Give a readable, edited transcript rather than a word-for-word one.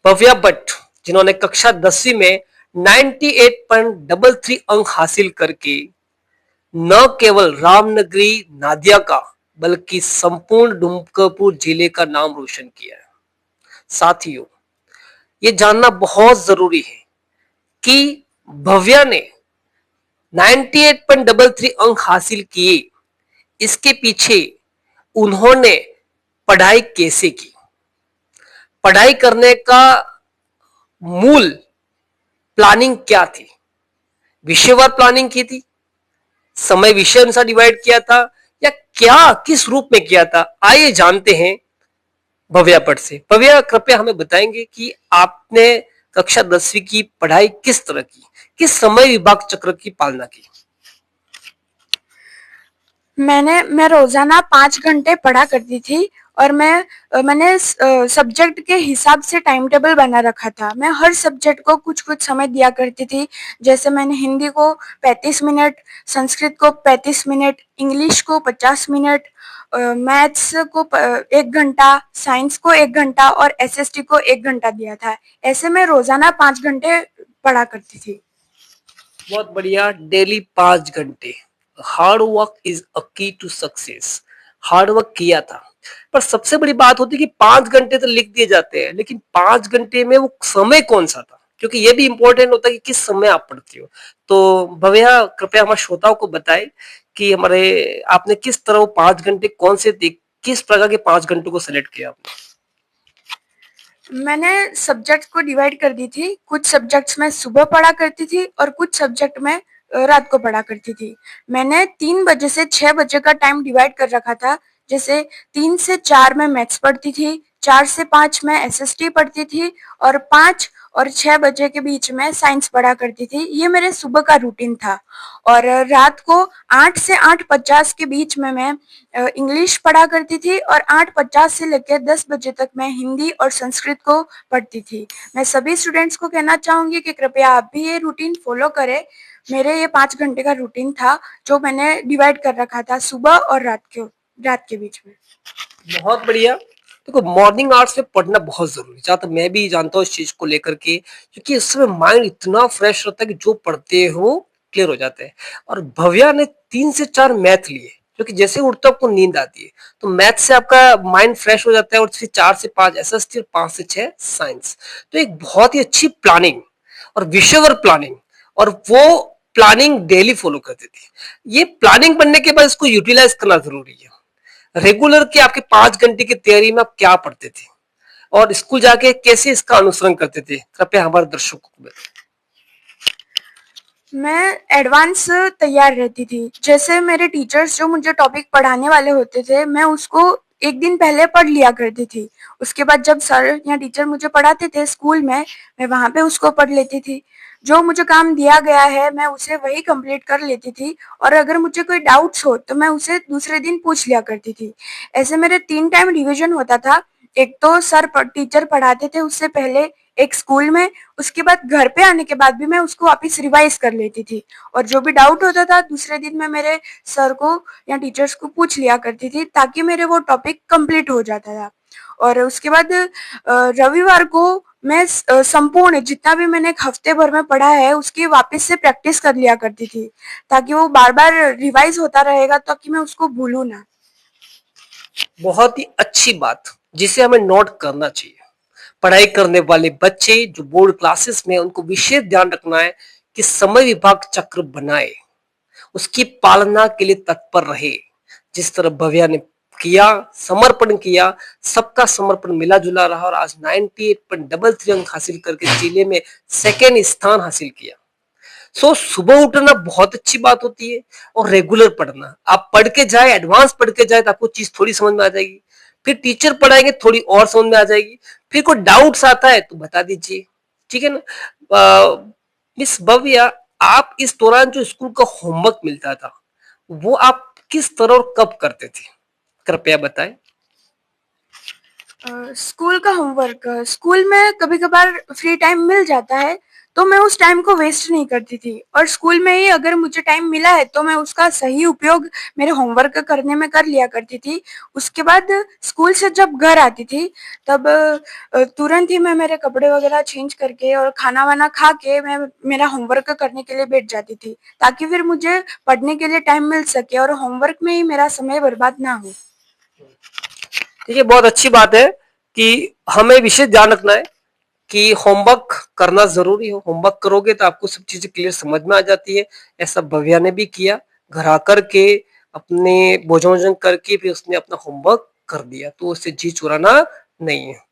भव्या भट्ट, जिन्होंने कक्षा 10वीं में 98.33 अंक हासिल करके न केवल रामनगरी नादिया का बल्कि संपूर्ण डूंगरपुर जिले का नाम रोशन किया है। साथियों, ये जानना बहुत जरूरी है कि भव्या ने 98.33 अंक हासिल किए, इसके पीछे उन्होंने पढ़ाई कैसे की, पढ़ाई करने का मूल प्लानिंग क्या थी, विषयवार प्लानिंग की थी, समय विषय अनुसार डिवाइड किया था, या क्या किस रूप में किया था। आइए जानते हैं भव्या भट्ट से। भव्या, कृपया हमें बताएंगे कि आपने कक्षा 10वीं की पढ़ाई किस तरह की, किस समय विभाग चक्र की पालना की। मैं रोजाना 5 घंटे पढ़ा करती थी और मैंने सब्जेक्ट के हिसाब से टाइम टेबल बना रखा था। मैं हर सब्जेक्ट को कुछ कुछ समय दिया करती थी। जैसे मैंने हिंदी को 35 मिनट, संस्कृत को 35 मिनट, इंग्लिश को 50 मिनट, मैथ्स को 1 घंटा, साइंस को 1 घंटा और एसएसटी को 1 घंटा दिया था। ऐसे मैं रोजाना 5 घंटे पढ़ा करती थी। बहुत बढ़िया, डेली 5 घंटे। हार्ड वर्क इज अ की टू सक्सेस। हार्ड वर्क किया था, पर सबसे बड़ी बात होती है कि 5 घंटे तो लिख दिए जाते हैं, लेकिन 5 घंटे में वो समय कौन सा था, क्योंकि ये भी इंपॉर्टेंट होता है कि किस समय आप पढ़ती हो। तो भैया, कृपया हमारे श्रोताओं को बताएं कि हमारे आपने किस तरह वो 5 घंटे कौन से थे, किस प्रकार के 5 घंटों को सिलेक्ट किया आपने। मैंने सब्जेक्ट को डिवाइड कर दी थी। कुछ सब्जेक्ट्स में सुबह पढ़ा करती थी और कुछ सब्जेक्ट में रात को पढ़ा करती थी। मैंने 3 बजे से 6 बजे का टाइम डिवाइड कर रखा था। जैसे 3 से 4 में मैथ्स पढ़ती थी, 4 से 5 में एसएसटी पढ़ती थी और 5 और 6 बजे के बीच में साइंस पढ़ा करती थी। ये मेरे सुबह का रूटीन था। और रात को 8 से 8:50 के बीच में मैं इंग्लिश पढ़ा करती थी और 8:50 से लेकर 10 बजे तक मैं हिंदी और संस्कृत को पढ़ती थी। मैं सभी स्टूडेंट्स को कहना चाहूंगी कि कृपया आप भी ये रूटीन फॉलो करें। मेरे ये 5 घंटे का रूटीन था जो मैंने डिवाइड कर रखा था सुबह और रात के बीच में। बहुत बढ़िया। देखो, मॉर्निंग आवर्स में पढ़ना बहुत जरूरी है, जहां तक मैं भी जानता हूँ इस चीज को लेकर के, क्योंकि इस समय माइंड इतना फ्रेश रहता है कि जो पढ़ते हो क्लियर हो जाते हैं। और भव्या ने 3 से 4 मैथ लिए, क्योंकि जैसे उठते हो आपको नींद आती है, तो मैथ से आपका माइंड फ्रेश हो जाता है। और फिर 4 से 5 एसएसटी और 5 से 6 साइंस। तो एक बहुत ही अच्छी प्लानिंग और विषयवर प्लानिंग, और वो प्लानिंग डेली फॉलो करती थी। ये प्लानिंग बनने के बाद इसको यूटिलाइज करना जरूरी है। रेगुलर के आपके 5 घंटे की तैयारी में आप क्या पढ़ते थे, और स्कूल जाके कैसे इसका अनुसरण करते थे, कृपया हमारे दर्शकों को बताएं। मैं एडवांस तैयार रहती थी। जैसे मेरे टीचर्स जो मुझे टॉपिक पढ़ाने वाले होते थे, मैं उसको एक दिन पहले पढ़ लिया करती थी। उसके बाद जब सर या टीचर मुझे पढ़ाते थे स्कूल में, मैं वहां पे उसको पढ़ लेती थी। जो मुझे काम दिया गया है मैं उसे वही कंप्लीट कर लेती थी। और अगर मुझे कोई डाउट्स हो तो मैं उसे दूसरे दिन पूछ लिया करती थी। ऐसे मेरे 3 टाइम रिविजन होता था। एक तो टीचर पढ़ाते थे उससे पहले, एक स्कूल में, उसके बाद घर पे आने के बाद भी मैं उसको वापस रिवाइज कर लेती थी। और जो भी डाउट होता था दूसरे दिन मैं मेरे सर को या टीचर्स को पूछ लिया करती थी, ताकि मेरे वो टॉपिक कंप्लीट हो जाता था। और उसके बाद रविवार को मैं संपूर्ण जितना भी मैंने एक हफ्ते भर में पढ़ा है उसकी वापस से प्रैक्टिस कर लिया करती थी, ताकि वो बार बार रिवाइज होता रहेगा, ताकि मैं उसको भूलूं ना। बहुत ही अच्छी बात, जिसे हमें नोट करना चाहिए। पढ़ाई करने वाले बच्चे जो बोर्ड क्लासेस में, उनको विशेष ध्यान रखना है कि समय विभाग चक्र बनाए, उसकी पालना के लिए तत्पर रहे। जिस तरह भव्या ने किया, समर्पण किया, सबका समर्पण मिला जुला रहा, और आज 98.33 अंक हासिल करके जिले में सेकेंड स्थान हासिल किया। सुबह उठना बहुत अच्छी बात होती है, और रेगुलर पढ़ना। आप पढ़ के जाए, एडवांस पढ़ के जाए, तो आपको चीज थोड़ी समझ में आ जाएगी। फिर टीचर पढ़ाएंगे, थोड़ी और समझ में आ जाएगी। फिर कोई डाउट्स आता है तो बता दीजिए, ठीक है ना। मिस भव्या, आप इस दौरान जो स्कूल का होमवर्क मिलता था, वो आप किस तरह और कब करते थे, कृपया बताएं। स्कूल का होमवर्क स्कूल में कभी-कभार फ्री टाइम मिल जाता है, तो मैं उस टाइम को वेस्ट नहीं करती थी और स्कूल में ही अगर मुझे टाइम मिला है, तो मैं उसका सही उपयोग मेरे होमवर्क करने में कर लिया करती थी। उसके बाद स्कूल से जब घर आती थी, तब तुरंत ही मैं मेरे कपड़े वगैरह चेंज करके और खाना-वाना खा के मैं मेरा होमवर्क करने के लिए बैठ जाती थी, ताकि फिर मुझे पढ़ने के लिए टाइम मिल सके और होमवर्क में ही मेरा समय बर्बाद ना हो। देखिए बहुत अच्छी बात है कि हमें विशेष ध्यान रखना है कि होमवर्क करना जरूरी हो। होमवर्क करोगे तो आपको सब चीजें क्लियर समझ में आ जाती है। ऐसा भव्या ने भी किया, घर आकर के अपने भोजन वोजन करके फिर उसने अपना होमवर्क कर दिया, तो उससे जी चुराना नहीं है।